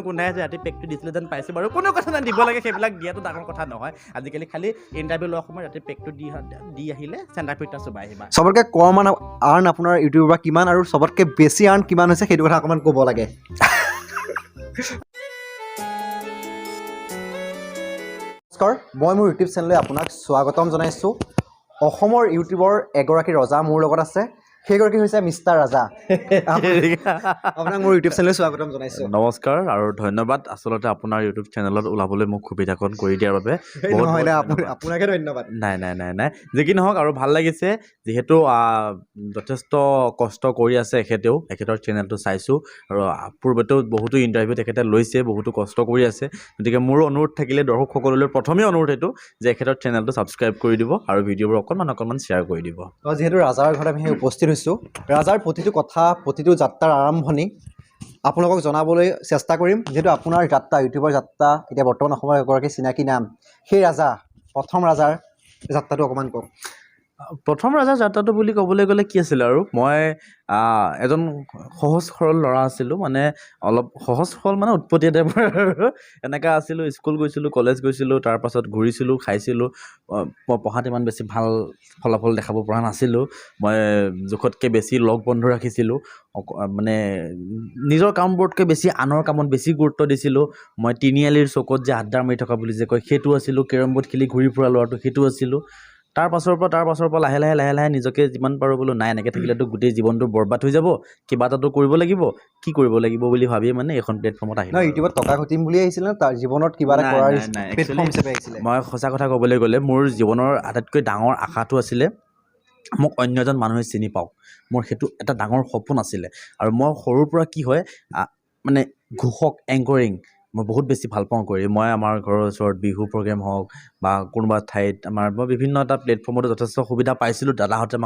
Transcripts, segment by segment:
কোনাই যে ৰাতি পেকটো দিছিলে যেন পাইছোঁ বাৰু কোনো কথা নাই দিব লাগে সেইবিলাক দিয়াটো ডাঙৰ কথা নহয় আজিকালি খালি ইণ্টাৰভিউ লোৱাৰ সময়ত ৰাতি পেকটো দি আহিলে চেণ্টাৰ ফিটটা চুবাই আহিবা চবতকৈ কম আৰ্ণ আপোনাৰ ইউটিউবৰ পৰা কিমান আৰু চবতকৈ বেছি আৰ্ণ কিমান হৈছে সেইটো কথা অকণমান ক'ব লাগে নমস্কাৰ মই মোৰ ইউটিউব চেনেললৈ আপোনাক স্বাগতম জনাইছোঁ অসমৰ ইউটিউবৰ এগৰাকী ৰজা মোৰ লগত আছে সেইগৰাকী হৈছে মিষ্টাৰ ৰাজা আপোনাক মোৰ ইউটিউব চেনেললৈ স্বাগতম জনাইছোঁ নমস্কাৰ আৰু ধন্যবাদ আচলতে আপোনাৰ ইউটিউব চেনেলত ওলাবলৈ মোক সুবিধাকণ কৰি দিয়াৰ বাবে আপোনাকে ধন্যবাদ নাই যি কি নহওক আৰু ভাল লাগিছে যিহেতু যথেষ্ট কষ্ট কৰি আছে এখেতৰ চেনেলটো চাইছোঁ আৰু পূৰ্বতেও বহুতো ইণ্টাৰভিউ তেখেতে লৈছে বহুতো কষ্ট কৰি আছে গতিকে মোৰ অনুৰোধ থাকিলে দৰ্শকসকললৈ প্ৰথমেই অনুৰোধ এইটো যে এখেতৰ চেনেলটো ছাবস্ক্ৰাইব কৰি দিব আৰু ভিডিঅ'বোৰ অকণমান শ্বেয়াৰ কৰি দিব যিহেতু ৰাজাৰ ঘৰত আমি উপস্থিত হৈছোঁ ৰাজাৰ প্ৰতিটো কথা প্ৰতিটো যাত্ৰাৰ আৰম্ভণি আপোনালোকক জনাবলৈ চেষ্টা কৰিম যিহেতু আপোনাৰ যাত্ৰা ইউটিউবৰ যাত্ৰা এতিয়া বৰ্তমান অসমৰ এগৰাকী চিনাকি নাম সেই প্ৰথম ৰাজাৰ যাত্ৰাটো অকণমান কওক প্ৰথম ৰাজাৰ যাত্ৰাটো বুলি ক'বলৈ গ'লে কি আছিলে আৰু মই এজন সহজ সৰল ল'ৰা আছিলোঁ মানে অলপ সহজ সৰল মানে উৎপতীয়া টাইপৰ এনেকুৱা আছিলোঁ স্কুল গৈছিলোঁ কলেজ গৈছিলোঁ তাৰপাছত ঘূৰিছিলোঁ খাইছিলোঁ মই পঢ়াত ইমান বেছি ভাল ফলাফল দেখাব পৰা নাছিলোঁ মই জোখতকৈ বেছি লগ বন্ধু ৰাখিছিলোঁ মানে নিজৰ কামবোৰতকৈ বেছি আনৰ কামত বেছি গুৰুত্ব দিছিলোঁ মই তিনিআলিৰ চকত যে আড্ডা মাৰি থকা বুলি যে কয় সেইটো আছিলোঁ কেৰম বৰ্ড খেলি ঘূৰি ফুৰা ল'ৰাটো সেইটো আছিলোঁ তাৰ পাছৰ পৰা লাহে লাহে নিজকে যিমান পাৰোঁ বোলো নাই এনেকৈ থাকিলেতো গোটেই জীৱনটো বৰবাদ হৈ যাব কিবা এটাতো কৰিব লাগিব কি কৰিব লাগিব বুলি ভাবিয়ে মানে এখন প্লেটফৰ্মত আহিলোঁ ইউটিউবত টকা ঘটিম বুলি আহিছিল নে তাৰ জীৱনত কিবা এটা কৰাৰ প্লেটফৰ্ম হিচাপে আহিছিলে মই সঁচা কথা ক'বলৈ গ'লে মোৰ জীৱনৰ আটাইতকৈ ডাঙৰ আশাটো আছিলে মোক অন্য এজন মানুহে চিনি পাওক মোৰ সেইটো এটা ডাঙৰ সপোন আছিলে আৰু মই সৰুৰ পৰা কি হয় মানে ঘোষক এংকৰিং মই বহুত বেছি ভাল পাওঁ কৰি মই আমাৰ ঘৰৰ ওচৰত বিহু প্ৰগ্ৰেম হওক বা কোনোবা ঠাইত মই বিভিন্ন এটা প্লেটফৰ্মতো যথেষ্ট সুবিধা পাইছিলোঁ দাদাহঁতে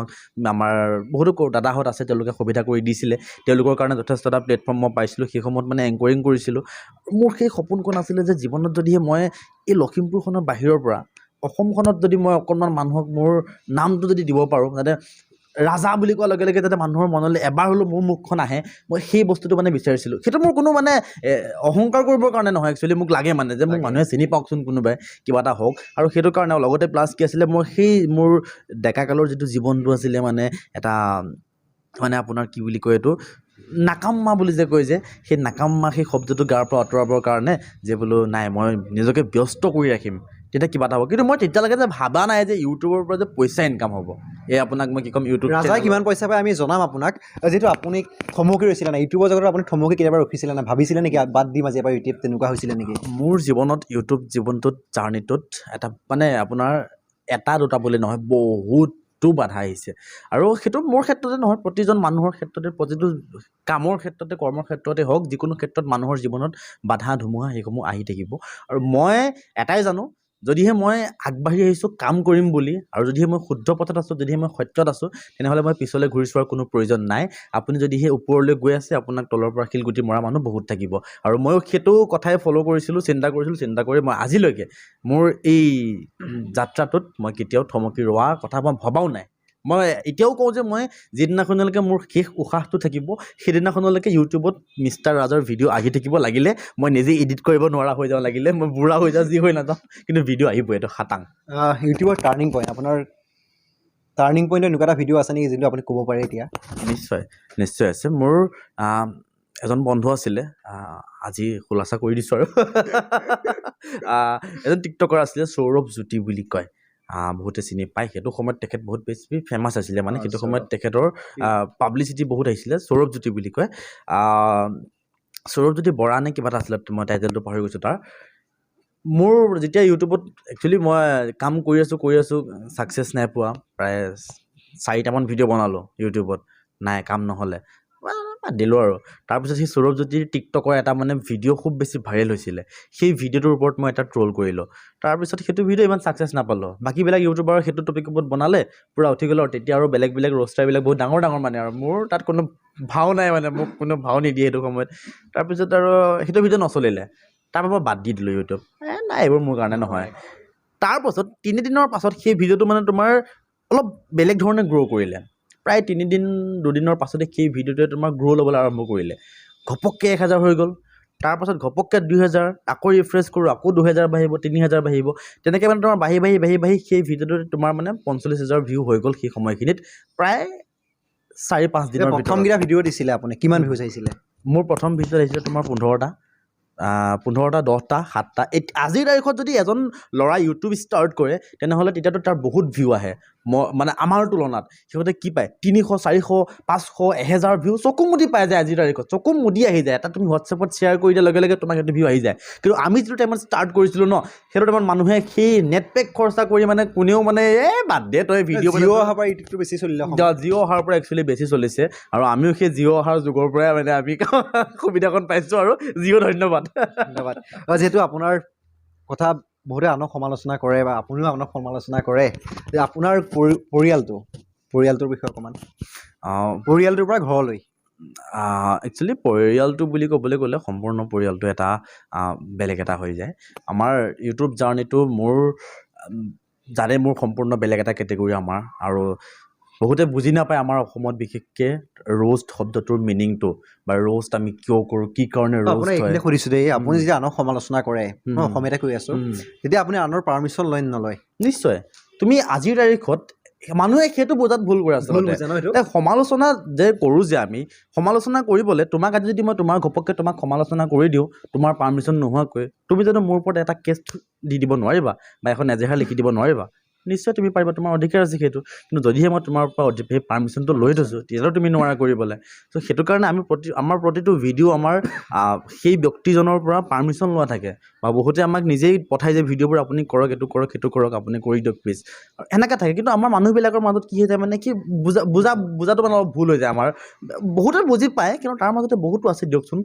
আমাৰ বহুতো দাদাহঁত আছে তেওঁলোকে সুবিধা কৰি দিছিলে তেওঁলোকৰ কাৰণে যথেষ্ট এটা প্লেটফৰ্ম মই পাইছিলোঁ সেই সময়ত মানে এংকৰিং কৰিছিলোঁ মোৰ সেই সপোনখন আছিলে যে জীৱনত যদিহে মই এই লখিমপুৰখনৰ বাহিৰৰ পৰা অসমখনত যদি মই অকণমান মানুহক মোৰ নামটো যদি দিব পাৰোঁ যাতে ৰাজা বুলি কোৱাৰ লগে লগে যাতে মানুহৰ মনলৈ এবাৰ হ'লেও মোৰ মুখখন আহে মই সেই বস্তুটো মানে বিচাৰিছিলোঁ সেইটো মোৰ কোনো মানে অহংকাৰ কৰিবৰ কাৰণে নহয় একচুৱেলি মোক লাগে মানে যে মোক মানুহে চিনি পাওকচোন কোনোবাই কিবা এটা হওক আৰু সেইটো কাৰণে লগতে প্লাছ কি আছিলে মোৰ ডেকাকালৰ যিটো জীৱনটো আছিলে মানে এটা মানে আপোনাৰ কি বুলি কয় এইটো নাকাম্মা বুলি যে কয় যে সেই নাকাম্মা সেই শব্দটো গাৰ পৰা আঁতৰাবৰ কাৰণে যে বোলো নাই মই নিজকে ব্যস্ত কৰি ৰাখিম তেতিয়া কিবা এটা হ'ব কিন্তু মই তেতিয়ালৈকে যে ভাবা নাই যে ইউটিউবৰ পৰা যে পইচা ইনকাম হ'ব আপোনাক মই কি ক'ম ইউটিউব ৰাজাই কিমান পইচা পায় আমি জনাম আপোনাক যিহেতু আপুনি থমকি ৰৈছিলে নাই ইউটিউবৰ জগতত আপুনি থমকি কেতিয়াবা ৰখিছিলে নাই ভাবিছিলে নেকি বাদ দিম আজি এবাৰ ইউটিউব তেনেকুৱা হৈছিলে নেকি মোৰ জীৱনত ইউটিউব জীৱনটোত জাৰ্ণিটোত এটা মানে আপোনাৰ এটা দুটা বুলি নহয় বহুতো বাধা আহিছে আৰু সেইটো মোৰ ক্ষেত্ৰতে নহয় প্ৰতিজন মানুহৰ ক্ষেত্ৰতে প্ৰতিটো কামৰ ক্ষেত্ৰতে কৰ্মৰ ক্ষেত্ৰতে হওক যিকোনো ক্ষেত্ৰত মানুহৰ জীৱনত বাধা ধুমুহা সেইসমূহ আহি থাকিব আৰু মই এটাই জানো যদিহে মই আগবাঢ়ি আহিছোঁ কাম কৰিম বুলি আৰু যদিহে মই শুদ্ধ পথত আছোঁ যদিহে মই সত্যত আছোঁ তেনেহ'লে মই পিছলৈ ঘূৰি চোৱাৰ কোনো প্ৰয়োজন নাই আপুনি যদিহে ওপৰলৈ গৈ আছে আপোনাক তলৰ পৰা শিলগুটি মৰা মানুহ বহুত থাকিব আৰু ময়ো সেইটো কথাই ফ'ল' কৰিছিলোঁ চিন্তা কৰি মই আজিলৈকে মোৰ এই যাত্ৰাটোত মই কেতিয়াও থমকি ৰোৱাৰ কথা মই ভবাও নাই মই এতিয়াও কওঁ যে মই যিদিনাখনলৈকে মোৰ শেষ উশাহটো থাকিব সেইদিনাখনলৈকে ইউটিউবত মিষ্টাৰ ৰাজাৰ ভিডিঅ' আহি থাকিব লাগিলে মই নিজে এডিট কৰিব নোৱাৰা হৈ যাওঁ লাগিলে মই বুঢ়া হৈ যাওঁ যি হৈ নাযাওঁ কিন্তু ভিডিঅ' আহিবই এইটো খাটাং ইউটিউবৰ টাৰ্ণিং পইণ্ট আপোনাৰ টাৰ্ণিং পইণ্টৰ এনেকুৱা এটা ভিডিঅ' আছে নেকি যোনটো আপুনি ক'ব পাৰে এতিয়া নিশ্চয় আছে মোৰ এজন বন্ধু আছিলে আজি খোলাচা কৰি দিছোঁ আৰু এজন টিকটকাৰ আছিলে সৌৰভ জ্যোতি বুলি কয় বহুতে চিনি পায় সেইটো সময়ত তেখেত বহুত বেছি ফেমাছ আছিলে মানে সেইটো সময়ত তেখেতৰ পাব্লিচিটি বহুত আহিছিলে সৌৰভ জ্যোতি বুলি কয় সৌৰভ জ্যোতি বৰা নে কিবা এটা আছিলে মই টাইটেলটো পাহৰি গৈছোঁ তাৰ মোৰ যেতিয়া ইউটিউবত একচুৱেলি মই কাম কৰি আছোঁ ছাকচেছ নাই পোৱা প্ৰায় 4টামান ভিডিঅ' বনালোঁ ইউটিউবত নাই কাম নহ'লে দিলোঁ আৰু তাৰপিছত সেই সৌৰভ জ্যোতিৰ টিকটকৰ এটা মানে ভিডিঅ' খুব বেছি ভাইৰেল হৈছিলে সেই ভিডিঅ'টোৰ ওপৰত মই এটা ট্ৰল কৰিলোঁ তাৰপিছত সেইটো ভিডিঅ' ইমান ছাকচেছ নাপালোঁ বাকীবিলাক ইউটিউবাৰ সেইটো টপিকৰ ওপৰত বনালে পূৰা উঠি গ'ল আৰু তেতিয়া আৰু বেলেগ ৰ'ষ্টাৰবিলাক বহুত ডাঙৰ মানে আৰু মোৰ তাত কোনো ভাও নাই মানে মোক কোনো ভাও নিদিয়ে সেইটো সময়ত তাৰপিছত আৰু সেইটো ভিডিঅ' নচলিলে তাৰপৰা মই বাদ দি দিলোঁ ইউটিউব নাই এইবোৰ মোৰ কাৰণে নহয় তাৰপাছত 3 দিনৰ পাছত সেই ভিডিঅ'টো মানে তোমাৰ অলপ বেলেগ ধৰণে গ্ৰ' কৰিলে প্ৰায় 2 দিনৰ পাছতে সেই ভিডিঅ'টোৱে তোমাৰ গ্ৰ' ল'বলৈ আৰম্ভ কৰিলে ঘপককৈ 1000 হৈ গ'ল তাৰপাছত ঘপককৈ 2000 আকৌ ৰিফ্ৰেছ কৰোঁ আকৌ 2000 বাঢ়িব 3000 বাঢ়িব তেনেকৈ মানে তোমাৰ বাঢ়ি সেই ভিডিঅ'টোত তোমাৰ মানে 45,000 ভিউ হৈ গ'ল সেই সময়খিনিত প্ৰায় 4-5 দিনৰ ভিতৰত প্ৰথমকেইটা ভিডিঅ' দিছিলে আপুনি কিমান ভিউ চাইছিলে মোৰ প্ৰথম ভিডিঅ' আহিছিলে তোমাৰ 15টা 10টা 7টা আজিৰ তাৰিখত যদি এজন ল'ৰা ইউটিউব ষ্টাৰ্ট কৰে তেনেহ'লে তেতিয়াতো তাৰ বহুত ভিউ আহে মানে আমাৰ তুলনাত সিহঁতে কি পায় 300 400 500 1000 ভিউ চকু মুদি পাই যায় আজিৰ তাৰিখত চকু মুদি আহি যায় এটা তুমি হোৱাটছএপত শ্বেয়াৰ কৰি দিয়াৰ লগে লগে তোমাক সেইটো ভিউ আহি যায় কিন্তু আমি যিটো টাইমত ষ্টাৰ্ট কৰিছিলোঁ ন সেইটো টাইমত মানুহে সেই নেট পেক খৰচা কৰি মানে কোনেও মানে বাদ দে তই ভিডিঅ' জিঅ' অহাৰ পৰা ইউটিউবটো বেছি চলিলে জিঅ' অহাৰ পৰা একচুৱেলি বেছি চলিছে আৰু আমিও সেই জিঅ' অহাৰ যুগৰ পৰাই মানে আমি সুবিধাকণ পাইছোঁ আৰু জিঅ' ধন্যবাদ ধন্যবাদ যিহেতু আপোনাৰ কথা বহুতে আনক সমালোচনা কৰে বা আপুনিও আনক সমালোচনা কৰে যে আপোনাৰ পৰিয়ালটোৰ বিষয়ে অকণমান পৰিয়ালটোৰ পৰা ঘৰলৈ একচুৱেলি পৰিয়ালটো বুলি ক'বলৈ গ'লে সম্পূৰ্ণ পৰিয়ালটো এটা বেলেগ এটা হৈ যায় আমাৰ ইউটিউব জাৰ্ণিটো মোৰ জানে মোৰ সম্পূৰ্ণ বেলেগ এটা কেটেগৰী আমাৰ আৰু বহুতে বুজি নাপায় আমাৰ অসমত বিশেষকৈ ৰোষ্ট শব্দটোৰ মিনিংটো বা ৰোষ্ট আমি কিয় কৰোঁ কি কাৰণে ৰোষ্ট আপোনাক হয় এইখিনি সুধিছোঁ দেই আপুনি যেতিয়া আনক সমালোচনা কৰে মই অসমীয়াতে কৈ আছোঁ তেতিয়া আপুনি আনৰ পাৰ্মিশ্যন লয় নলয় নিশ্চয় তুমি আজিৰ তাৰিখত মানুহে সেইটো বুজাত ভুল কৰে আচলতে সমালোচনা যে কৰোঁ যে আমি সমালোচনা কৰিবলৈ তোমাক আজি যদি মই ঘপককৈ তোমাক সমালোচনা কৰি দিওঁ তোমাৰ পাৰ্মিশ্যন নোহোৱাকৈ তুমি জানো মোৰ ওপৰত এটা কেছ দি দিব নোৱাৰিবা বা এখন এজেহাৰ লিখি দিব নোৱাৰিবা নিশ্চয় তুমি পাৰিবা তোমাৰ অধিকাৰ আছে সেইটো কিন্তু যদিহে মই তোমাৰ পৰা সেই পাৰ্মিশ্যনটো লৈ থৈছোঁ তেতিয়াতো তুমি নোৱাৰা কৰিবলৈ ত' সেইটো কাৰণে আমাৰ প্ৰতিটো ভিডিঅ' আমাৰ সেই ব্যক্তিজনৰ পৰা পাৰ্মিশ্যন লোৱা থাকে বা বহুতে আমাক নিজেই পঠাই যে ভিডিঅ'বোৰ আপুনি কৰক এইটো কৰক সেইটো কৰক আপুনি কৰি দিয়ক প্লিজ এনেকৈ থাকে কিন্তু আমাৰ মানুহবিলাকৰ মাজত কি হৈ যায় মানে কি বুজাটো মানে অলপ ভুল হৈ যায় আমাৰ বহুতে বুজি পায় কিন্তু তাৰ মাজতে বহুতো আছে দিয়কচোন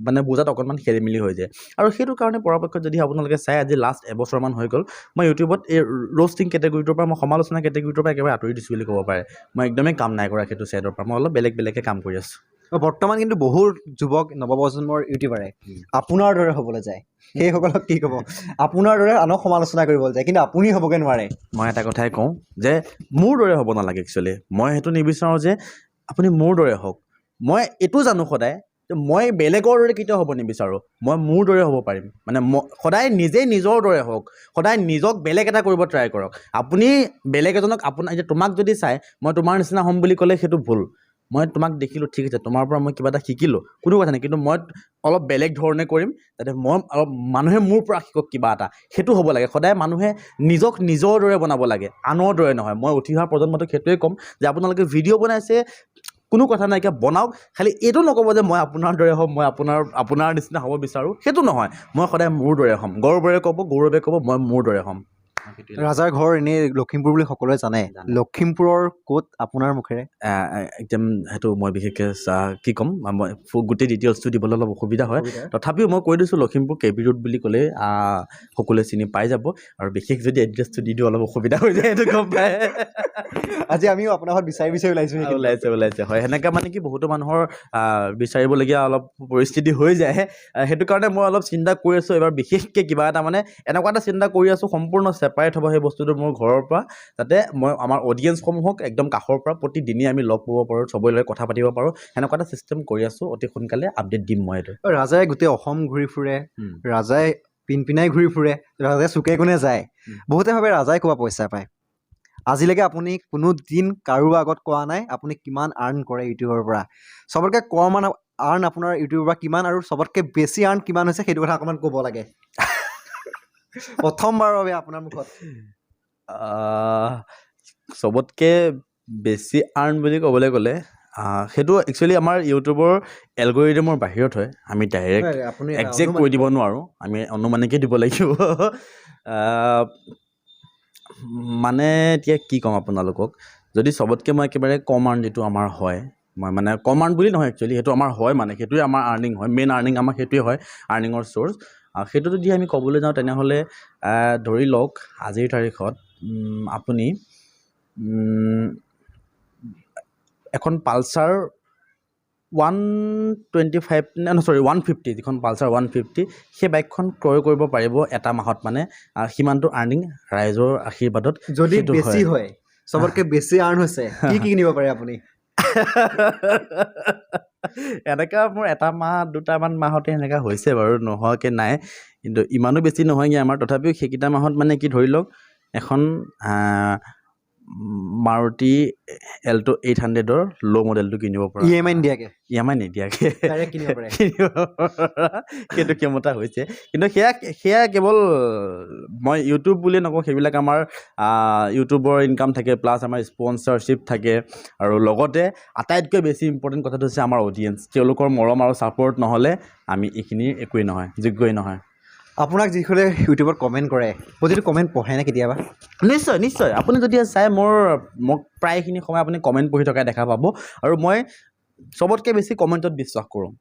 মানে বুজাত অকণমান খেলি মেলি হৈ যায় আৰু সেইটো কাৰণে পৰাপক্ষত যদি আপোনালোকে চাই আজি লাষ্ট এবছৰমান হৈ গ'ল মই ইউটিউবত এই ৰ'ষ্টিং কেটেগৰীটোৰ পৰা মই সমালোচনা কেটেগৰীটোৰ পৰা একেবাৰে আঁতৰি দিছোঁ বুলি ক'ব পাৰে মই একদমেই কাম নাই কৰা সেইটো ছাইডৰ পৰা মই অলপ বেলেগকৈ কাম কৰি আছোঁ বৰ্তমান কিন্তু বহুত যুৱক নৱপ্ৰজন্মৰ ইউটিউবাৰে আপোনাৰ দৰে হ'বলৈ যায় সেইসকলক কি ক'ব আপোনাৰ দৰে আনক সমালোচনা কৰিবলৈ যায় কিন্তু আপুনি হ'বগৈ নোৱাৰে মই এটা কথাই কওঁ যে মোৰ দৰে হ'ব নালাগে একচুৱেলি মই সেইটো নিবিচাৰোঁ যে আপুনি মোৰ দৰে হওক মই এইটো জানো সদায় যে মই বেলেগৰ দৰে কেতিয়াও হ'ব নিবিচাৰোঁ মই মোৰ দৰে হ'ব পাৰিম মানে সদায় নিজেই নিজৰ দৰে হওক সদায় নিজক বেলেগ এটা কৰিব ট্ৰাই কৰক আপুনি বেলেগ এজনক এতিয়া তোমাক যদি চাই মই তোমাৰ নিচিনা হ'ম বুলি ক'লে সেইটো ভুল মই তোমাক দেখিলোঁ ঠিক আছে তোমাৰ পৰা মই কিবা এটা শিকিলোঁ কোনো কথা নাই কিন্তু মই অলপ বেলেগ ধৰণে কৰিম যাতে মই অলপ মানুহে মোৰ পৰা শিকক কিবা এটা সেইটো হ'ব লাগে সদায় মানুহে নিজক নিজৰ দৰে বনাব লাগে আনৰ দৰে নহয় মই উঠি অহা প্ৰজন্মটোক সেইটোৱে ক'ম যে আপোনালোকে ভিডিঅ' বনাইছে কোনো কথা নাইকিয়া বনাওক খালি এইটো নক'ব যে মই আপোনাৰ দৰে হ'ম মই আপোনাৰ নিচিনা হ'ব বিচাৰোঁ সেইটো নহয় মই সদায় মোৰ দৰে হ'ম গৌৰৱে ক'ব মই মোৰ দৰে হ'ম ৰাজাৰ ঘৰ এনেই লখিমপুৰ বুলি সকলোৱে জানে লখিমপুৰৰ ক'ত আপোনাৰ মুখেৰে একদম সেইটো মই বিশেষকৈ কি ক'ম মই গোটেই ডিটেইলছটো দিবলৈ অলপ অসুবিধা হয় তথাপিও মই কৈ দিছোঁ লখিমপুৰ কে বি ৰোড বুলি ক'লে সকলোৱে চিনি পাই যাব আৰু বিশেষ যদি এড্ৰেছটো দি দিওঁ অলপ অসুবিধা হৈ যায় সেইটো গম পায় আজি আমিও আপোনাৰ ঘৰত বিচাৰি ওলাইছে হয় সেনেকৈ মানে কি বহুতো মানুহৰ বিচাৰিবলগীয়া অলপ পৰিস্থিতি হৈ যায় সেইটো কাৰণে মই অলপ চিন্তা কৰি আছোঁ এবাৰ বিশেষকৈ কিবা এটা মানে এনেকুৱা এটা চিন্তা কৰি আছোঁ সম্পূৰ্ণ ছেপাৰেট হ'ব সেই বস্তুটো মোৰ ঘৰৰ পৰা যাতে মই আমাৰ অডিয়েঞ্চসমূহক একদম কাষৰ পৰা প্ৰতিদিনেই আমি লগ পাব পাৰোঁ চবৰে লগত কথা পাতিব পাৰোঁ সেনেকুৱা এটা ছিষ্টেম কৰি আছোঁ অতি সোনকালে আপডেট দিম মই এইটো ৰাজাই গোটেই অসম ঘূৰি ফুৰে ৰাজাই পিনপিনাই ঘূৰি ফুৰে ৰাজাই চুকে কোণে যায় বহুতে ভাবে ৰাজাই ক'ৰবাত পইচা পায় আজিলৈকে আপুনি কোনো দিন কাৰো আগত কোৱা নাই আপুনি কিমান আৰ্ণ কৰে ইউটিউবৰ পৰা চবতকৈ কম আৰ্ণ আপোনাৰ ইউটিউবৰ পৰা কিমান আৰু চবতকৈ বেছি আৰ্ণ কিমান হৈছে সেইটো কথা অকণমান ক'ব লাগে প্ৰথমবাৰৰ বাবে আপোনাৰ মুখত চবতকৈ বেছি আৰ্ণ বুলি ক'বলৈ গ'লে সেইটো একচুৱেলি আমাৰ ইউটিউবৰ এলগৰিদমৰ বাহিৰত হয় আমি ডাইৰেক্ট একজেক্ট কৈ দিব নোৱাৰোঁ আমি অনুমানিকে দিব লাগিব মানে এতিয়া কি ক'ম আপোনালোকক যদি চবতকৈ মই একেবাৰে কম আৰ্ণ যিটো আমাৰ হয় মই মানে কম আৰ্ণ বুলি নহয় একচুৱেলি সেইটো আমাৰ হয় মানে সেইটোৱে আমাৰ আৰ্নিং হয় মেইন আৰ্নিং আমাৰ সেইটোৱে হয় আৰ্নিঙৰ চ'ৰ্চ সেইটো যদি আমি ক'বলৈ যাওঁ তেনেহ'লে ধৰি লওক আজিৰ তাৰিখত আপুনি এখন পালচাৰ 150 যিখন পালচাৰ 150 সেই বাইকখন ক্ৰয় কৰিব পাৰিব এটা মাহত মানে সিমানটো আৰ্নিং ৰাইজৰ আশীৰ্বাদত যদি বেছি হয় চবতকৈ বেছি আৰ্ণ হৈছে কি কিনিব পাৰে আপুনি এনেকুৱা মোৰ এটা মাহ দুটামান মাহতে এনেকুৱা হৈছে বাৰু, নোহোৱাকৈ নাই। কিন্তু ইমানো বেছি নহয়গৈ আমাৰ। তথাপিও সেইকেইটা মাহত মানে কি ধৰি লওক, এখন মাৰুতি এল্টো 800ৰ ল' মডেলটো কিনিব পৰা, EMI নিদিয়াকৈ EMI নিদিয়াকৈ ডাইৰেক্ট কিনিব পাৰে। কিনিব পৰা সেইটো ক্ষমতা হৈছে। কিন্তু সেয়া কেৱল মই ইউটিউব বুলিয়ে নকওঁ, সেইবিলাক আমাৰ ইউটিউবৰ ইনকাম থাকে, প্লাছ আমাৰ স্পনচাৰশ্বিপ থাকে, আৰু লগতে আটাইতকৈ বেছি ইম্পৰ্টেণ্ট কথাটো হৈছে আমাৰ অডিয়েঞ্চ। তেওঁলোকৰ মৰম আৰু ছাপোৰ্ট নহ'লে আমি এইখিনি একোৱেই নহয়, যোগ্যই নহয়। আপোনাক যিসকলে ইউটিউবত কমেণ্ট কৰে, প্ৰতিটো কমেণ্ট পঢ়েনে কেতিয়াবা? নিশ্চয় নিশ্চয়। আপুনি যদি চাই মোক প্ৰায়খিনি সময় আপুনি কমেণ্ট পঢ়ি থকা দেখা পাব। আৰু মই চবতকৈ বেছি কমেণ্টত বিশ্বাস কৰোঁ।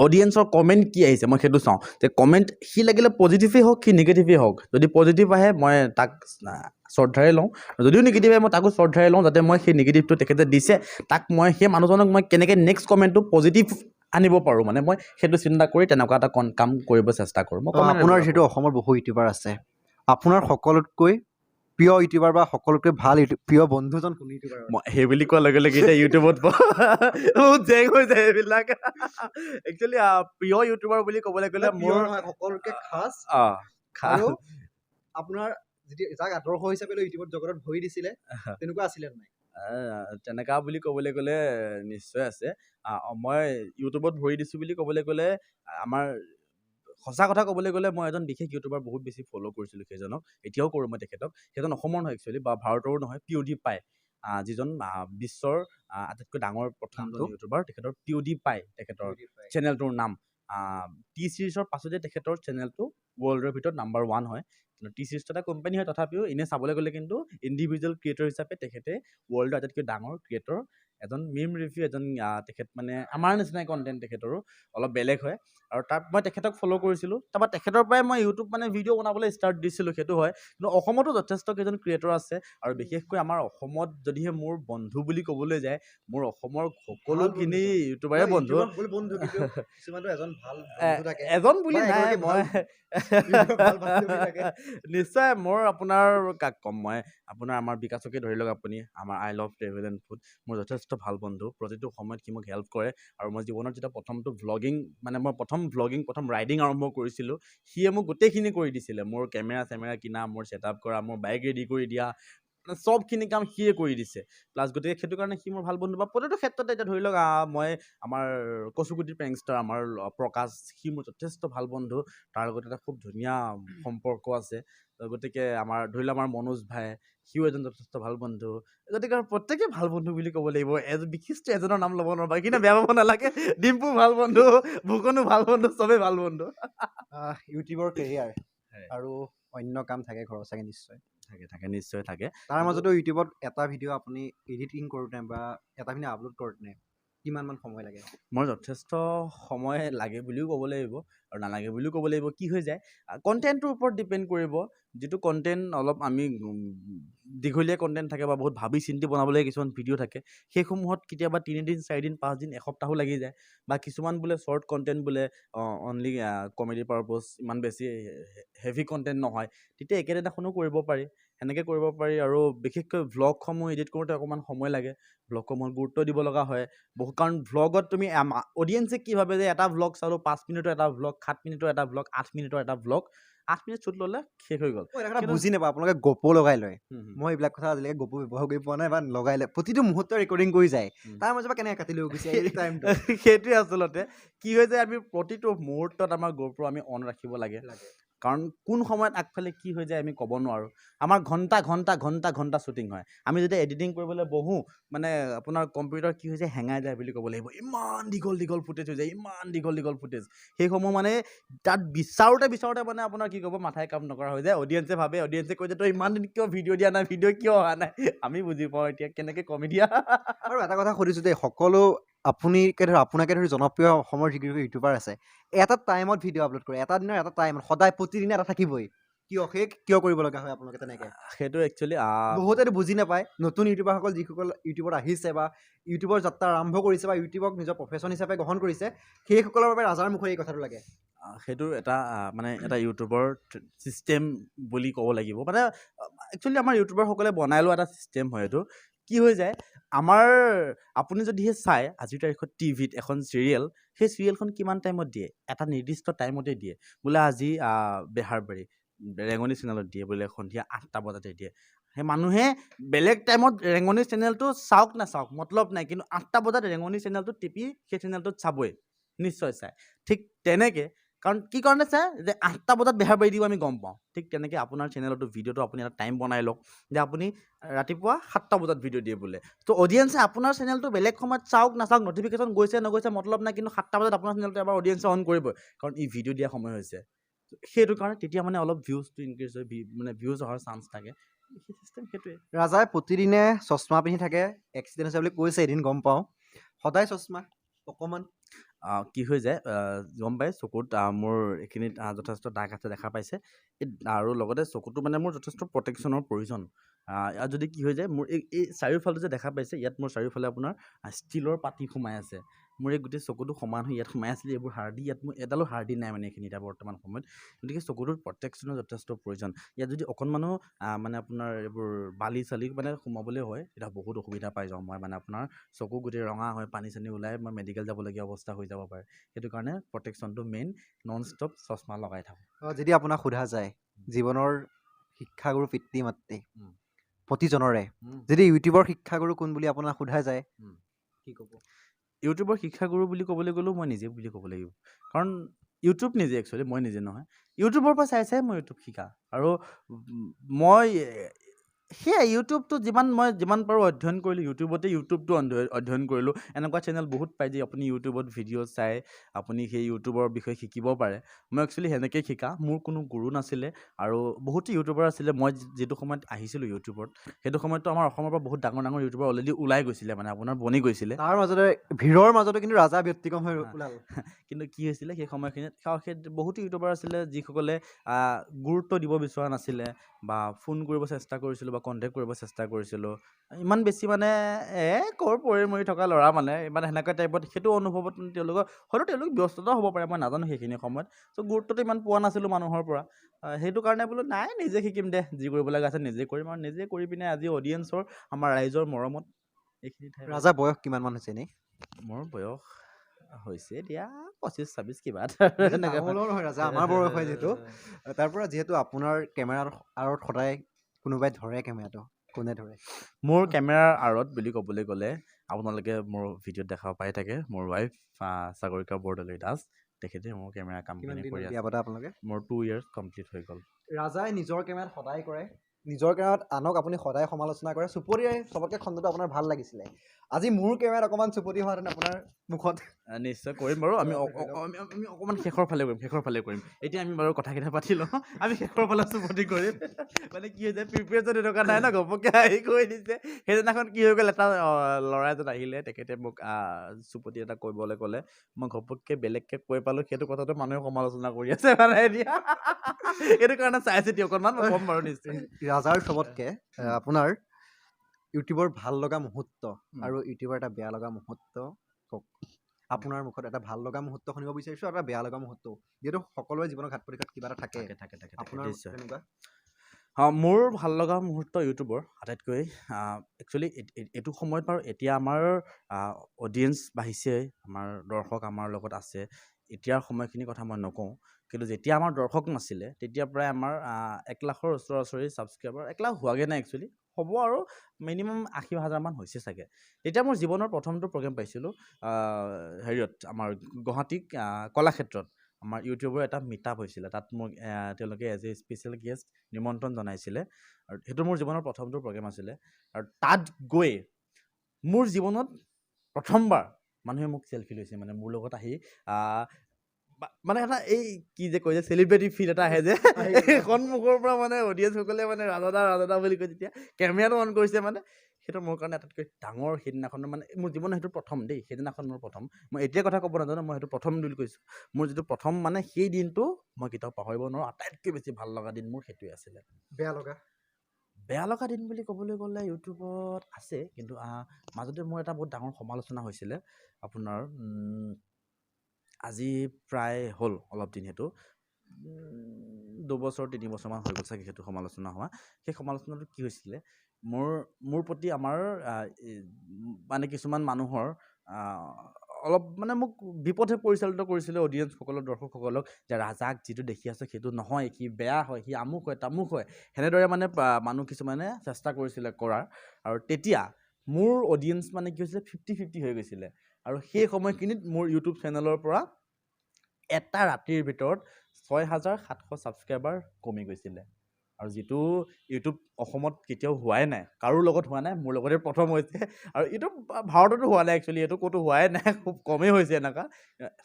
অডিয়েঞ্চৰ কমেণ্ট কি আহিছে মই সেইটো চাওঁ, যে কমেণ্ট সি লাগিলে পজিটিভেই হওক কি নিগেটিভেই হওক, যদি পজিটিভ আহে মই তাক শ্ৰদ্ধাৰে লওঁ, যদিও নিগেটিভ আহে মই তাকো শ্ৰদ্ধাৰে লওঁ, যাতে মই সেই নিগেটিভটো তেখেতে দিছে তাক মই সেই মানুহজনক মই কেনেকৈ নেক্সট কমেণ্টটো পজিটিভ আনিব পাৰোঁ, মানে মই সেইটো চিন্তা কৰি তেনেকুৱা এটা কাম কৰিব চেষ্টা কৰোঁ। মই আপোনাৰ যিহেতু অসমৰ বহু ইউটিউবাৰ আছে, আপোনাৰ সকলোতকৈ প্ৰিয় ইউটিউবাৰ বা সকলোতকৈ ভাল প্ৰিয় বন্ধুজন কোন ইউটিউবাৰ? মই সেই বুলি কোৱাৰ লগে লগে এতিয়া ইউটিউবত বহুত জেং হৈ যায় এইবিলাক। একচুৱেলি প্ৰিয় ইউটিউবাৰ বুলি ক'বলৈ গ'লে মোৰ সকলোতকৈ খাছ আৰু আপোনাৰ যাক আদৰ্শ হিচাপে লৈ ইউটিউবত জগতত ভৰি দিছিলে, তেনেকুৱা আছিলে নাই? তেনেকুৱা বুলি ক'বলৈ গ'লে নিশ্চয় আছে। মই ইউটিউবত ভৰি দিছোঁ বুলি ক'বলৈ গ'লে আমাৰ সঁচা কথা ক'বলৈ গ'লে মই এজন বিশেষ ইউটিউবাৰ বহুত বেছি ফ'ল' কৰিছিলোঁ সেইজনক, এতিয়াও কৰোঁ মই তেখেতক। সেইজন অসমৰ নহয় একচুৱেলি, বা ভাৰতৰো নহয়, PewDiePie, যিজন বিশ্বৰ আটাইতকৈ ডাঙৰ প্ৰথমজন ইউটিউবাৰ। তেখেতৰ PewDiePie তেখেতৰ চেনেলটোৰ নাম। টি ছিৰিজৰ পাছতে তেখেতৰ চেনেলটো ৱৰ্ল্ডৰ ভিতৰত নাম্বাৰ 1 হয়। কিন্তু টি ছিৰিজটো এটা কোম্পানী হয়, তথাপিও এনেই চাবলৈ গ'লে কিন্তু ইণ্ডিভিজুৱেল ক্ৰিয়েটৰ হিচাপে তেখেতে ৱৰ্ল্ডৰ আটাইতকৈ ডাঙৰ ক্ৰিয়েটৰ, এজন মিম ৰিভিউ, এজন তেখেত মানে আমাৰ নিচিনাই কণ্টেণ্ট তেখেতৰো, অলপ বেলেগ হয়। আৰু তাত মই তেখেতক ফ'ল' কৰিছিলোঁ। তাৰপৰা তেখেতৰ পৰাই মই ইউটিউব মানে ভিডিঅ' বনাবলৈ ষ্টাৰ্ট দিছিলোঁ, সেইটো হয়। কিন্তু অসমতো যথেষ্ট কেইজন ক্ৰিয়েটৰ আছে, আৰু বিশেষকৈ আমাৰ অসমত যদিহে মোৰ বন্ধু বুলি ক'বলৈ যায়, মোৰ অসমৰ সকলোখিনি ইউটিউবাৰে বন্ধু। এজন বুলি নাই, মই নিশ্চয় মোৰ আপোনাৰ কাক ক'ম, মই আপোনাৰ আমাৰ বিকাশকে ধৰি লওক, আপুনি আমাৰ I love travel and food, মোৰ যথেষ্ট ভাল বন্ধু। প্ৰতিটো সময়ত সি মোক হেল্প কৰে। আৰু মই জীৱনত যেতিয়া প্ৰথমটো ভ্লগিং মানে মই প্ৰথম ৰাইডিং আৰম্ভ কৰিছিলোঁ, সিয়ে মোক গোটেইখিনি কৰি দিছিলে। মোৰ কেমেৰা কিনা, মোৰ ছেটআপ কৰা, মোৰ বাইক ৰেডি কৰি দিয়া, মানে চবখিনি কাম সিয়ে কৰি দিছে। প্লাছ গতিকে সেইটো কাৰণে সি মোৰ ভাল বন্ধু। বা প্ৰতিটো ক্ষেত্ৰতে এতিয়া ধৰি লওক মই আমাৰ কচুগুটিৰ প্ৰেংষ্টাৰ আমাৰ প্ৰকাশ, সি মোৰ যথেষ্ট ভাল বন্ধু। তাৰ লগত এটা খুব ধুনীয়া সম্পৰ্ক আছে। গতিকে আমাৰ ধৰি লওক আমাৰ মনোজ ভাই, সিও এজন যথেষ্ট ভাল বন্ধু। গতিকে প্ৰত্যেকেই ভাল বন্ধু বুলি ক'ব লাগিব। বিশিষ্ট এজনৰ নাম ল'ব নোৱাৰোঁ, কিন্তু বেয়া পাব নালাগে। ডিম্পু ভাল বন্ধু, ভুকনো ভাল বন্ধু, চবেই ভাল বন্ধু। ইউটিউবৰ কেৰিয়াৰ আৰু অন্য কাম থাকে ঘৰৰ চাগে নিশ্চয়? থাকে নিশ্চয় থাকে। তাৰ মাজতো ইউটিউবত এটা ভিডিঅ' আপুনি এডিটিং কৰোঁতে বা এটা ভিডিঅ' আপলোড কৰোঁতে কিমানমান সময় লাগে? মোৰ যথেষ্ট সময় লাগে বুলিও ক'ব লাগিব, আৰু নালাগে বুলিও ক'ব লাগিব। কি হৈ যায়, কণ্টেণ্টটোৰ ওপৰত ডিপেণ্ড কৰিব। যিটো কণ্টেণ্ট অলপ আমি দীঘলীয়া কণ্টেণ্ট থাকে, বা বহুত ভাবি চিন্তি বনাবলগীয়া কিছুমান ভিডিঅ' থাকে, সেইসমূহত কেতিয়াবা 3 দিন 4 দিন 5 দিন এসপ্তাহো লাগি যায়। বা কিছুমান বোলে শ্বৰ্ট কণ্টেণ্ট বোলে অনলি কমেডি পাৰপজ, ইমান বেছি হেভি কণ্টেণ্ট নহয়, তেতিয়া একেদিনাখনো কৰিব পাৰি, সেনেকৈ কৰিব পাৰি। আৰু বিশেষকৈ ভ্লগসমূহ এডিট কৰোঁতে অকণমান সময় লাগে, ভ্লগসমূহত গুৰুত্ব দিব লগা হয় কাৰণ ভ্লগত তুমি অডিয়েঞ্চে কি ভাবে যে এটা ভ্লগ চালোঁ 5 মিনিটৰ এটা ভ্লগ, 7 মিনিটৰ এটা ভ্লগ, 8 মিনিটৰ এটা ভ্লগ, 8 মিনিট শ্বুট ল'লে শেষ হৈ গ'ল। বুজি নাপাওঁ, আপোনালোকে গপো লগাই লয়। মই এইবিলাক কথা আজিলৈকে গপো ব্যৱহাৰ কৰি পোৱা নাই, বা লগাই লয়, প্ৰতিটো মুহূৰ্ত ৰেকৰ্ডিং কৰি যায়। তাৰ মাজৰ পৰা কেনেকৈ কাটি লৈ গুচি আহে টাইমটো? সেইটোৱে আচলতে কি হৈ যায়, আমি প্ৰতিটো মুহূৰ্তত আমাৰ GoPro আমি অন ৰাখিব লাগে। কাৰণ কোন সময়ত আগফালে কি হৈ যায় আমি ক'ব নোৱাৰোঁ। আমাৰ ঘণ্টা শ্বুটিং হয়। আমি যেতিয়া এডিটিং কৰিবলৈ বহোঁ, মানে আপোনাৰ কম্পিউটাৰ কি হৈ যায়, হেঙাই যায় বুলি ক'ব লাগিব। ইমান দীঘল ফুটেজ হৈ যায়, ইমান দীঘল ফুটেজ। সেইসমূহ মানে তাত বিচাৰোঁতে মানে আপোনাৰ কি ক'ব, মাথাই কাম নকৰা হৈ যায়। অডিয়েঞ্চে কৈ যে তই ইমান দিন কিয় ভিডিঅ' দিয়া নাই, ভিডিঅ' কিয় অহা নাই। আমি বুজি পাওঁ এতিয়া কেনেকৈ কমি দিয়া। আৰু এটা কথা সুধিছোঁ দেই, সকলো আপোনাকে ধৰি জনপ্ৰিয় অসমৰ যিকেইটা ইউটিউবাৰ আছে, এটা টাইমত ভিডিঅ' আপলোড কৰে, এটা দিনৰ এটা টাইমত, সদায় প্ৰতিদিনে এটা থাকিবই, কিয় কৰিব লগা হয় আপোনালোকে তেনেকৈ? সেইটো একচুৱেলি বহুতেতো বুজি নাপায়। নতুন ইউটিউবাৰসকল যিসকল ইউটিউবত আহিছে, বা ইউটিউবৰ যাত্ৰা আৰম্ভ কৰিছে, বা ইউটিউবক নিজৰ প্ৰফেশ্যন হিচাপে গ্ৰহণ কৰিছে, সেইসকলৰ বাবে ৰাজাৰ মুখত এই কথাটো লাগে। সেইটো এটা মানে এটা ইউটিউবৰ ছিষ্টেম বুলি ক'ব লাগিব। মানে একচুৱেলি আমাৰ ইউটিউবাৰসকলে বনাই লোৱা এটা ছিষ্টেম হয় এইটো। কি হৈ যায় আমাৰ আপুনি যদিহে চাই আজিৰ তাৰিখত টিভিত এখন চিৰিয়েল সেই চিৰিয়েলখন কিমান টাইমত দিয়ে এটা নিৰ্দিষ্ট টাইমতে দিয়ে বোলে আজি বেহাৰবাৰী ৰেঙনি চেনেলত দিয়ে বোলে সন্ধিয়া 8টা বজাতে দিয়ে সেই মানুহে বেলেগ টাইমত ৰেঙনি চেনেলটো চাওক নাচাওক মতলব নাই কিন্তু 8টা বজাত ৰেঙনি চেনেলটো টিপি সেই চেনেলটোত চাবই নিশ্চয় চাই ঠিক তেনেকৈ কাৰণ কি কাৰণে চাই যে 8টা বজাত বেহাৰবাৰী দিব আমি গম পাওঁ ঠিক তেনেকৈ আপোনাৰ চেনেলতো ভিডিঅ'টো আপুনি এটা টাইম বনাই লওক যে আপুনি ৰাতিপুৱা 7টা বজাত ভিডিঅ' দিয়ে বোলে তো অডিয়েঞ্চে আপোনাৰ চেনেলটো বেলেগ সময়ত চাওক নাচাওক নটিফিকেশ্যন গৈছে নগৈছে মতলব নাই কিন্তু 7টা বজাত আপোনাৰ চেনেলটো এবাৰ অডিয়েঞ্চে অন কৰিবই কাৰণ ই ভিডিঅ' দিয়া সময় হৈছে সেইটো কাৰণে তেতিয়া মানে অলপ ভিউজটো ইনক্ৰিজ হয় মানে ভিউজ অহাৰ চান্স থাকে সেই চিষ্টেম সেইটোৱে ৰাজাই প্ৰতিদিনে চশমা পিন্ধি থাকে এক্সিডেণ্ট হৈছে বুলি কৈছে এদিন গম পাওঁ সদায় চশমা অকণমান কি হৈ যায় গম পাই চকুত মোৰ এইখিনিত যথেষ্ট দাগ আছে দেখা পাইছে আৰু লগতে চকুটো মানে মোৰ যথেষ্ট প্ৰটেকশ্যনৰ প্ৰয়োজন ইয়াত যদি কি হৈ যায় মোৰ এই চাৰিওফালে যে দেখা পাইছে ইয়াত মোৰ চাৰিওফালে আপোনাৰ ষ্টীলৰ পাতি সোমাই আছে মোৰ এই গোটেই চকুটো সমান হৈ ইয়াত সোমাই আছিলে এইবোৰ হাৰ্ডি ইয়াত মোৰ এডালো হাৰ্ডি নাই মানে এইখিনি এতিয়া বৰ্তমান সময়ত গতিকে চকুটোৰ প্ৰটেকশ্যনৰ যথেষ্ট প্ৰয়োজন ইয়াত যদি অকণমানো মানে আপোনাৰ এইবোৰ বালি চালি মানে সোমাবলৈ হয় তেতিয়া বহুত অসুবিধা পাই যাওঁ মই মানে আপোনাৰ চকু গোটেই ৰঙা হয় পানী চানী ওলাই মই মেডিকেল যাবলগীয়া অৱস্থা হৈ যাব পাৰে সেইটো কাৰণে প্ৰটেকশ্যনটো মেইন নন ষ্টপ চশমা লগাই থাকোঁ যদি আপোনাক সোধা যায় জীৱনৰ শিক্ষাগুৰু পিতৃ মাতৃ প্ৰতিজনৰে যদি ইউটিউবৰ শিক্ষাগুৰু কোন বুলি আপোনাক সোধা যায় কি ক'ব ইউটিউবৰ শিক্ষাগুৰু বুলি ক'বলৈ গ'লেও মই নিজে বুলি ক'ব লাগিব কাৰণ ইউটিউব নিজে একচুৱেলি মই নিজে নহয় ইউটিউবৰ পৰা চাই চাই মই ইউটিউব শিকা আৰু মই সেয়াই ইউটিউবটো যিমান পাৰোঁ অধ্যয়ন কৰিলোঁ ইউটিউবটো অধ্যয়ন কৰিলোঁ এনেকুৱা চেনেল বহুত পায় যে আপুনি ইউটিউবত ভিডিঅ' চাই আপুনি সেই ইউটিউবৰ বিষয়ে শিকিব পাৰে মই একচুৱেলি সেনেকৈয়ে শিকা মোৰ কোনো গুৰু নাছিলে আৰু বহুতো ইউটিউবাৰ আছিলে মই যিটো সময়ত আহিছিলোঁ ইউটিউবত সেইটো সময়ততো আমাৰ অসমৰ পৰা বহুত ডাঙৰ ডাঙৰ ইউটিউবাৰ অলৰেডি ওলাই গৈছিলে মানে আপোনাৰ বনি গৈছিলে তাৰ মাজতে ভিৰৰ মাজতে কিন্তু ৰাজা ব্যতিক্ৰম হৈ ওলাল কিন্তু কি হৈছিলে সেই সময়খিনিত সেই বহুতো ইউটিউবাৰ আছিলে যিসকলে গুৰুত্ব দিব বিচৰা নাছিলে বা ফোন কৰিব চেষ্টা কৰিছিলোঁ বা কণ্টেক্ট কৰিব চেষ্টা কৰিছিলোঁ ইমান বেছি মানে ক'ৰ পৰি মৰি থকা ল'ৰা মানে ইমান সেনেকুৱা টাইপত সেইটো অনুভৱত তেওঁলোকৰ হয়তো তেওঁলোক ব্যস্ততা হ'ব পাৰে মই নাজানো সেইখিনি সময়ত চ' গুৰুত্বটো ইমান পোৱা নাছিলোঁ মানুহৰ পৰা সেইটো কাৰণে বোলো নাই নিজে শিকিম দে যি কৰিব লগা আছে নিজে কৰিম আৰু নিজে কৰি পিনে আজি অডিয়েঞ্চৰ আমাৰ ৰাইজৰ মৰমত এইখিনি ঠাই ৰাজা বয়স কিমানমান হৈছে এনেই মোৰ বয়স হৈছে এতিয়া 25-26 কিবা নহয় ৰাজা আমাৰ বয়স হয় যিহেতু তাৰ পৰা যিহেতু আপোনাৰ কেমেৰাৰ আঁৰত সদায় কোনোবাই ধৰে কেমেৰাটো কোনে ধৰে মোৰ কেমেৰাৰ আঁৰত বুলি ক'বলৈ গ'লে আপোনালোকে মোৰ ভিডিঅ'ত দেখা পাই থাকে মোৰ ৱাইফ সাগৰিকা বৰদলৈ দাস তেখেতে মোৰ কেমেৰা কামখিনি কৰি আছে আপোনালোকে মোৰ 2 years কমপ্লিট হৈ গ'ল ৰাজাই নিজৰ কেমেৰাত সদায় কৰে নিজৰ কেমেৰাত আনক আপুনি সদায় সমালোচনা কৰে চুপতিয়ে চবতকৈ খণ্ডটো আপোনাৰ ভাল লাগিছিলে আজি মোৰ কেমেৰাত অকণমান চুপতি হোৱাহেঁতেন আপোনাৰ মুখত নিশ্চয় কৰিম বাৰু আমি অকণমান শেষৰ ফালে কৰিম এতিয়া আমি বাৰু কথাকেইটা পাতি লওঁ আমি শেষৰ ফালে চুপতি কৰিম মানে কি হৈছে প্ৰিপেৰেশ্যন এনেকুৱা নাই ন ঘপককৈ আহি কৈ দিছে সেইদিনাখন কি হৈ গ'ল এটা ল'ৰা এজন আহিলে তেখেতে মোক চুপতি এটা কৰিবলৈ ক'লে মই ঘপককৈ বেলেগকৈ কৈ পালোঁ সেইটো কথাটো মানুহে সমালোচনা কৰি আছে মানে এতিয়া সেইটো কাৰণে চাই চিতি অকণমান মই ক'ম বাৰু নিশ্চয় ৰাজাৰ চবতকৈ আপোনাৰ ইউটিউবৰ ভাল লগা মুহূৰ্ত আৰু ইউটিউবৰ এটা বেয়া লগা মুহূৰ্ত কওক আপোনাৰ মুখত এটা ভাল লগা মুহূৰ্ত শুনিব বিচাৰিছোঁ আৰু এটা বেয়া লগা মুহূৰ্ত যিহেতু সকলোৰে জীৱনৰ ঘাট প্ৰতিঘাত কিবা এটা থাকে আপোনাৰ তেনেকুৱা মোৰ ভাল লগা মুহূৰ্ত ইউটিউবৰ আটাইতকৈ একচুৱেলি এইটো সময়ত বাৰু এতিয়া আমাৰ অডিয়েঞ্চ বাঢ়িছে আমাৰ দৰ্শক আমাৰ লগত আছে এতিয়াৰ সময়খিনিৰ কথা মই নকওঁ কিন্তু যেতিয়া আমাৰ দৰ্শক নাছিলে তেতিয়া প্ৰায় আমাৰ 1 লাখৰ ওচৰা ওচৰি ছাবস্ক্ৰাইবাৰ 1 লাখ হোৱাগৈ নাই একচুৱেলি হ'ব আৰু মিনিমাম 80,000 মান হৈছে চাগে তেতিয়া মোৰ জীৱনৰ প্ৰথমটো প্ৰগ্ৰেম পাইছিলোঁ হেৰিয়ত আমাৰ গুৱাহাটী কলাক্ষেত্ৰত আমাৰ ইউটিউবৰ এটা মিটআপ হৈছিলে তাত মোক তেওঁলোকে এজ এ স্পেচিয়েল গেষ্ট নিমন্ত্ৰণ জনাইছিলে আৰু সেইটো মোৰ জীৱনৰ প্ৰথমটো প্ৰগ্ৰেম আছিলে আৰু তাত গৈ মোৰ জীৱনত প্ৰথমবাৰ মানুহে মোক চেলফি লৈছে মানে মোৰ লগত আহি মানে এটা এই কি যে কয় যে চেলিব্ৰিটি ফিল এটা আহে যে সন্মুখৰ পৰা মানে অডিয়েঞ্চসকলে মানে ৰাজা বুলি কয় যেতিয়া কেমেৰাটো অন কৰিছে মানে সেইটো মোৰ কাৰণে আটাইতকৈ ডাঙৰ সেইদিনাখন মানে মোৰ জীৱনৰ সেইটো প্ৰথম দেই সেইদিনাখন মোৰ প্ৰথম মই এতিয়া কথা ক'ব নাজানো মই সেইটো প্ৰথম বুলি কৈছোঁ মোৰ যিটো প্ৰথম মানে সেই দিনটো মই কেতিয়াও পাহৰিব নোৱাৰোঁ আটাইতকৈ বেছি ভাল লগা দিন মোৰ সেইটোৱে আছিলে বেয়া লগা দিন বুলি ক'বলৈ গ'লে ইউটিউবত আছে কিন্তু মাজতে মোৰ এটা বহুত ডাঙৰ সমালোচনা হৈছিলে আপোনাৰ আজি প্ৰায় হ'ল অলপ দিন সেইটো 2 বছৰ 3 বছৰমান হৈ গ'ল চাগে সেইটো সমালোচনা হোৱা। সেই সমালোচনাটো কি হৈছিলে, মোৰ প্ৰতি আমাৰ মানে কিছুমান মানুহৰ অলপ মানে মোক বিপথে পৰিচালিত কৰিছিলে অডিয়েঞ্চসকলৰ, দৰ্শকসকলক, যে ৰাজাক যিটো দেখি আছোঁ সেইটো নহয়, সি বেয়া হয়, সি আমুক হয় তামুক হয়, সেনেদৰে মানে মানুহ কিছুমানে চেষ্টা কৰিছিলে কৰাৰ। আৰু তেতিয়া মোৰ অডিয়েঞ্চ মানে কি হৈছিলে 50-50 হৈ গৈছিলে। আৰু সেই সময়খিনিত মোৰ ইউটিউব চেনেলৰ পৰা এটা ৰাতিৰ ভিতৰত 6,700 ছাবস্ক্ৰাইবাৰ কমি গৈছিলে। আৰু যিটো ইউটিউব অসমত কেতিয়াও হোৱাই নাই, কাৰো লগত হোৱা নাই, মোৰ লগতে প্ৰথম হৈছে। আৰু এইটো ভাৰততো হোৱা নাই, একচুৱেলি এইটো ক'তো হোৱাই নাই, খুব কমেই হৈছে এনেকুৱা।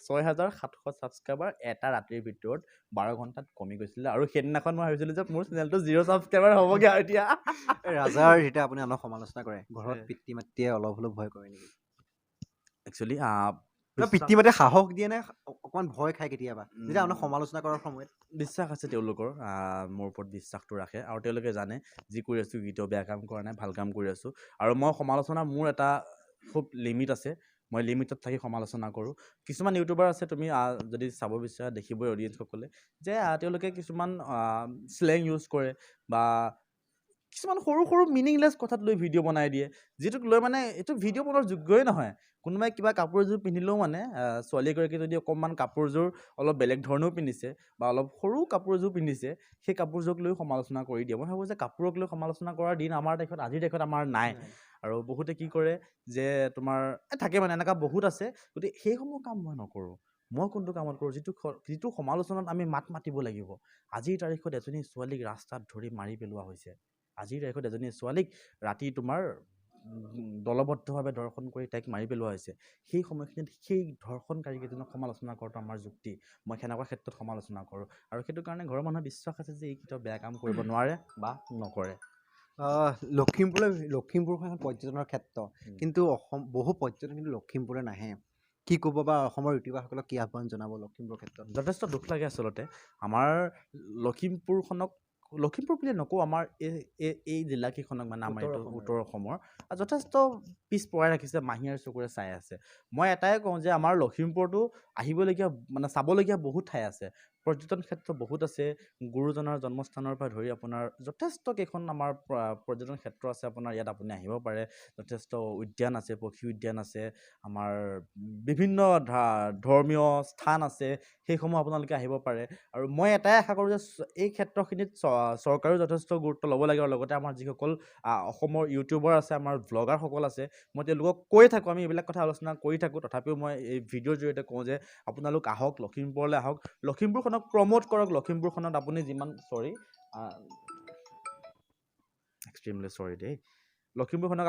6,700 ছাবস্ক্ৰাইবাৰ এটা ৰাতিৰ ভিতৰত 12 ঘণ্টাত কমি গৈছিলে। আৰু সেইদিনাখন মই ভাবিছিলোঁ যে মোৰ চেনেলটো 0 ছাবস্ক্ৰাইবাৰ হ'বগৈ আৰু এতিয়া। ৰাজাৰ যেতিয়া আপুনি আনক সমালোচনা কৰে, ঘৰত পিতৃ মাতৃয়ে অলপ হ'লেও ভয় কৰে নেকি? একচুৱেলি পিতৃ মাতৃয়ে সাহস দিয়ে নে অকণমান ভয় খায় কেতিয়াবা যেতিয়া আনক সমালোচনা কৰাৰ সময়ত? বিশ্বাস আছে তেওঁলোকৰ, মোৰ ওপৰত বিশ্বাসটো ৰাখে। আৰু তেওঁলোকে জানে যি কৰি আছোঁ কেতিয়াও বেয়া কাম কৰা নাই, ভাল কাম কৰি আছোঁ। আৰু মই সমালোচনা, মোৰ এটা খুব লিমিট আছে, মই লিমিটত থাকি সমালোচনা কৰোঁ। কিছুমান ইউটিউবাৰ আছে, তুমি যদি চাব বিচাৰা দেখিবই অডিয়েঞ্চসকলে, যে তেওঁলোকে কিছুমান শ্লেং ইউজ কৰে বা কিছুমান সৰু সৰু মিনিংলেছ কথাত লৈ ভিডিঅ' বনাই দিয়ে, যিটোক লৈ মানে এইটো ভিডিঅ' বনোৱাৰ যোগ্যই নহয়। কোনোবাই কিবা কাপোৰ এযোৰ পিন্ধিলেও মানে ছোৱালী এগৰাকী যদি অকণমান কাপোৰযোৰ অলপ বেলেগ ধৰণেও পিন্ধিছে বা অলপ সৰু কাপোৰ এযোৰ পিন্ধিছে, সেই কাপোৰযোৰক লৈ সমালোচনা কৰি দিয়ে। মই ভাবোঁ যে কাপোৰক লৈ সমালোচনা কৰাৰ দিন আমাৰ দেশত, আজিৰ দেশত আমাৰ নাই। আৰু বহুতে কি কৰে যে তোমাৰ থাকে মানে এনেকুৱা বহুত আছে, গতিকে সেইসমূহ কাম মই নকৰোঁ। মই কোনটো কামত কৰোঁ, যিটো সমালোচনাত আমি মাত মাতিব লাগিব। আজিৰ তাৰিখত এজনী ছোৱালীক ৰাস্তাত ধৰি মাৰি পেলোৱা হৈছে। আজিৰ তাৰিখত এজনী ছোৱালীক ৰাতি তোমাৰ দলবদ্ধভাৱে ধৰ্ষণ কৰি তাইক মাৰি পেলোৱা হৈছে। সেই সময়খিনিত সেই ধৰ্ষণকাৰীকেইজনক সমালোচনা কৰাটো আমাৰ যুক্তি। মই সেনেকুৱা ক্ষেত্ৰত সমালোচনা কৰোঁ। আৰু সেইটো কাৰণে ঘৰৰ মানুহৰ বিশ্বাস আছে যে এই কেতিয়াও বেয়া কাম কৰিব নোৱাৰে বা নকৰে। লখিমপুৰখন এখন পৰ্যটনৰ ক্ষেত্ৰ, কিন্তু বহু পৰ্যটন কিন্তু লখিমপুৰলৈ নাহে। কি ক'ব বা অসমৰ ইউটিউবাৰসকলক কি আহ্বান জনাব লখিমপুৰৰ ক্ষেত্ৰত? যথেষ্ট দুখ লাগে আচলতে। আমাৰ লখিমপুৰখনক, লখিমপুৰ বুলি নকওঁ, আমাৰ এই জিলাকেইখনক, মানে আমাৰ এইটো উত্তৰ অসমৰ যথেষ্ট পিছ পৰাই ৰাখিছে, মাহীৰ চকুৰে চাই আছে। মই এটাই কওঁ যে আমাৰ লখিমপুৰতো আহিবলগীয়া, মানে চাবলগীয়া বহুত ঠাই আছে, পৰ্যটন ক্ষেত্ৰ বহুত আছে। গুৰুজনাৰ জন্মস্থানৰ পৰা ধৰি আপোনাৰ যথেষ্ট কেইখন আমাৰ পৰ্যটন ক্ষেত্ৰ আছে। আপোনাৰ ইয়াত আপুনি আহিব পাৰে, যথেষ্ট উদ্যান আছে, পক্ষী উদ্যান আছে, আমাৰ বিভিন্ন ধৰ্মীয় স্থান আছে, সেইসমূহ আপোনালোকে আহিব পাৰে। আৰু মই এটাই আশা কৰোঁ যে এই ক্ষেত্ৰখিনিত চৰকাৰেও যথেষ্ট গুৰুত্ব ল'ব লাগে। আৰু লগতে আমাৰ যিসকল অসমৰ ইউটিউবাৰ আছে, আমাৰ ভ্লগাৰসকল আছে, মই তেওঁলোকক কৈ থাকোঁ, আমি এইবিলাক কথা আলোচনা কৰি থাকোঁ। তথাপিও মই এই ভিডিঅ'ৰ জৰিয়তে কওঁ যে আপোনালোক আহক, লখিমপুৰলৈ আহক, লখিমপুৰখনক প্ৰমোট কৰক। লখিমপুৰখনত আপুনি যিমান এক্সট্ৰিমলি চৰি দেই, লখিমপুৰখনক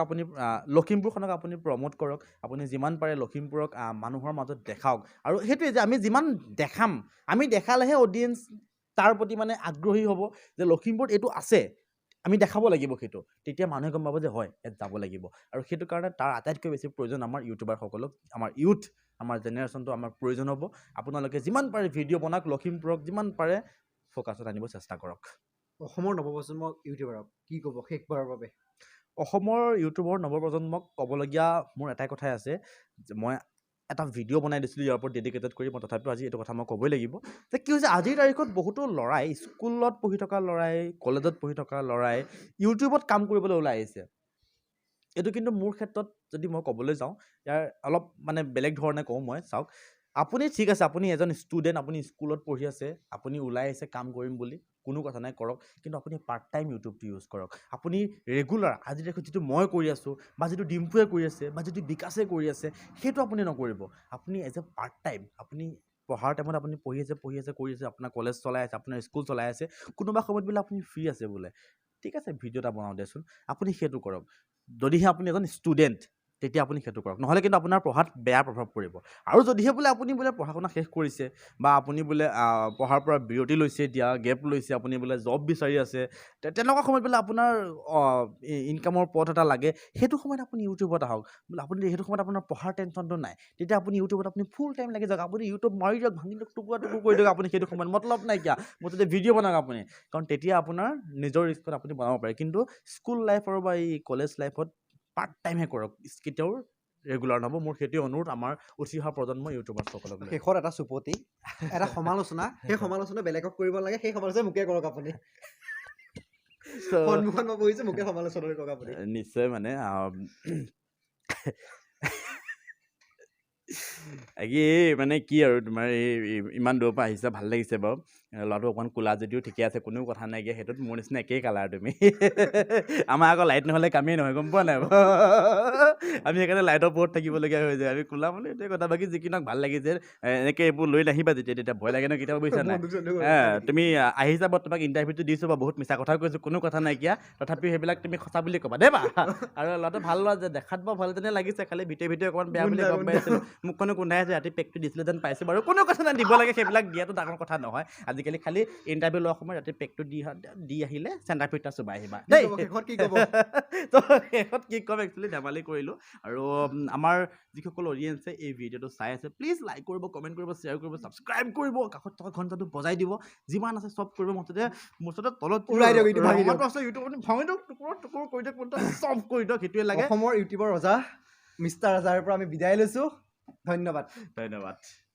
আপুনি প্ৰমোট কৰক। আপুনি যিমান পাৰে লখিমপুৰক মানুহৰ মাজত দেখাওক। আৰু সেইটোৱে যে আমি যিমান দেখাম, আমি দেখালেহে অডিয়েঞ্চ তাৰ প্ৰতি মানে আগ্ৰহী হ'ব যে লখিমপুৰত এইটো আছে, আমি দেখাব লাগিব সেইটো। তেতিয়া মানুহে গম পাব যে হয়, ইয়াত যাব লাগিব। আৰু সেইটো কাৰণে তাৰ আটাইতকৈ বেছি প্ৰয়োজন আমাৰ ইউটিউবাৰসকলক, আমাৰ ইউথ, আমাৰ জেনেৰেশ্যনটো আমাৰ প্ৰয়োজন হ'ব। আপোনালোকে যিমান পাৰে ভিডিঅ' বনাওক, লখিমপুৰক যিমান পাৰে ফ'কাছত আনিব চেষ্টা কৰক। অসমৰ নৱপ্ৰজন্মক ইউটিউবাৰক কি ক'ব শেষবাৰৰ বাবে? অসমৰ ইউটিউবৰ নৱপ্ৰজন্মক ক'বলগীয়া মোৰ এটাই কথাই আছে, যে মই এটা ভিডিঅ' বনাই দিছিলোঁ ইয়াৰ ওপৰত ডেডিকেটেড কৰি, মই তথাপিও আজি এইটো কথা মই ক'বই লাগিব যে কি হৈছে, আজিৰ তাৰিখত বহুতো ল'ৰাই, স্কুলত পঢ়ি থকা ল'ৰাই, কলেজত পঢ়ি থকা ল'ৰাই ইউটিউবত কাম কৰিবলৈ ওলাই আহিছে। এইটো কিন্তু মোৰ ক্ষেত্ৰত যদি মই ক'বলৈ যাওঁ, ইয়াৰ অলপ মানে বেলেগ ধৰণে কওঁ মই। চাওক, আপুনি ঠিক আছে, আপুনি এজন ষ্টুডেণ্ট, আপুনি স্কুলত পঢ়ি আছে, আপুনি ওলাই আহিছে কাম কৰিম বুলি, কোনো কথা নাই, কৰক। কিন্তু আপুনি পাৰ্ট টাইম ইউটিউবটো ইউজ কৰক। আপুনি ৰেগুলাৰ, আজিৰ দেশত যিটো মই কৰি আছোঁ, বা যিটো ডিম্পুৱে কৰি আছে, বা যিটো বিকাশে কৰি আছে, সেইটো আপুনি নকৰিব। আপুনি এজ এ পাৰ্ট টাইম, আপুনি পঢ়াৰ টাইমত আপুনি পঢ়ি আছে, আপোনাৰ কলেজ চলাই আছে, আপোনাৰ স্কুল চলাই আছে, কোনোবা সময়ত বোলে আপুনি ফ্ৰী আছে বোলে, ঠিক আছে, ভিডিঅ' এটা বনাওঁ দেচোন, আপুনি সেইটো কৰক। যদিহে আপুনি এজন ষ্টুডেণ্ট, তেতিয়া আপুনি সেইটো কৰক। নহ'লে কিন্তু আপোনাৰ পঢ়াত বেয়া প্ৰভাৱ পৰিব। আৰু যদিহে বোলে আপুনি বোলে পঢ়া শুনা শেষ কৰিছে, বা আপুনি বোলে পঢ়াৰ পৰা বিৰতি লৈছে, এতিয়া গেপ লৈছে, আপুনি বোলে জব বিচাৰি আছে, তেনেকুৱা সময়ত বোলে আপোনাৰ ইনকামৰ পথ এটা লাগে, সেইটো সময়ত আপুনি ইউটিউবত আহক। বোলে আপুনি সেইটো সময়ত আপোনাৰ পঢ়াৰ টেনশ্যনটো নাই, তেতিয়া আপুনি ইউটিউবত আপুনি ফুল টাইম লাগি যাওক। আপুনি ইউটিউব মাৰি দিয়ক, ভাঙি দিয়ক, টুকুৰা কৰি দিয়ক। আপুনি সেইটো সময়ত মতলব নাইকিয়া, মুঠতে ভিডিঅ' বনাওক আপুনি, কাৰণ তেতিয়া আপোনাৰ নিজৰ ৰিস্কত আপুনি বনাব পাৰে। কিন্তু স্কুল লাইফ আৰু বা এই কলেজ লাইফত পাৰ্ট টাইমহে কৰক, কেতিয়াও ৰেগুলাৰ নহ'ব মোৰ সেইটোৱে অনুৰোধ আমাৰ উঠি অহা প্ৰজন্ম ইউটিউবাৰসকলক লৈ শেষত এটা চুপতি এটা সমালোচনা সেই সমালোচনা বেলেগক কৰিব লাগে সেই সমালোচনা মোকে কৰক আপুনি সন্মুখত মই বহিছোঁ মোকে সমালোচনা কৰক আপুনি নিশ্চয় মানে মানে কি আৰু তোমাৰ ইমান দূৰৰ পৰা আহিছে ভাল লাগিছে বাৰু ল'ৰাটো অকণমান ক'লা যদিও ঠিকে আছে কোনো কথা নাইকিয়া সেইটোত মোৰ নিচিনা একেই কালাৰ তুমি আমাৰ আকৌ লাইট নহ'লে কামেই নহয় গম পোৱা নাই আমি সেইকাৰণে লাইটৰ ওপৰত থাকিবলগীয়া হৈ যায় আমি ক'লা মানে এইটোৱে কথা বাকী যিকিনক ভাল লাগিছে এনেকৈ এইবোৰ লৈ নাহিবা তেতিয়া ভয় লাগে ন কেতিয়াবা বুজিছা নাই তুমি আহিছা বাৰু তোমাক ইণ্টাৰভিউটো দিছোঁ বা বহুত মিছা কথাও কৈছোঁ কোনো কথা নাইকিয়া তথাপিও সেইবিলাক তুমি সঁচা বুলি ক'বা দেই বা আৰু ল'ৰাটো ভাল ল'ৰা যে দেখাত বাৰু ভাল যেনে লাগিছে খালি ভিতৰে অকণমান বেয়া বুলি গম পাইছিলোঁ মোক কোনো গোন্ধাই আছে ৰাতি পেকটো দিছিলে যেন পাইছোঁ বাৰু কোনো কথা নাই দিব লাগে সেইবিলাক দিয়াটো ডাঙৰ কথা নহয় আজিকালি খালি ইণ্টাৰভিউ লোৱাৰ সময়ত ৰাতি পেকটো দি আহিলে চেণ্টাৰ ফিটটা চুবাই আহিবা দেই শেষত কি ক'ব তো শেষত কি ক'ম একচুৱেলি ধেমালি কৰিলোঁ আৰু আমাৰ যিসকল অডিয়েঞ্চে এই ভিডিঅ'টো চাই আছে প্লিজ লাইক কৰিব কমেণ্ট কৰিব শ্বেয়াৰ কৰিব ছাবস্ক্ৰাইব কৰিব কাষত থকা ঘণ্টাটো বজাই দিব যিমান আছে চব কৰিব মুঠতে তলত উৰাই দিয়ক ইউটিউব ভাঙি দিয়ক ইউটিউবত ভাঙি দিয়ক টুকুৰ কৰি দিয়ক চব কৰি দিয়ক সেইটোৱে লাগে অসমৰ ইউটিউবৰ ৰজা মিষ্টাৰ ৰাজাৰ পৰা আমি বিদায় লৈছোঁ ধন্যবাদ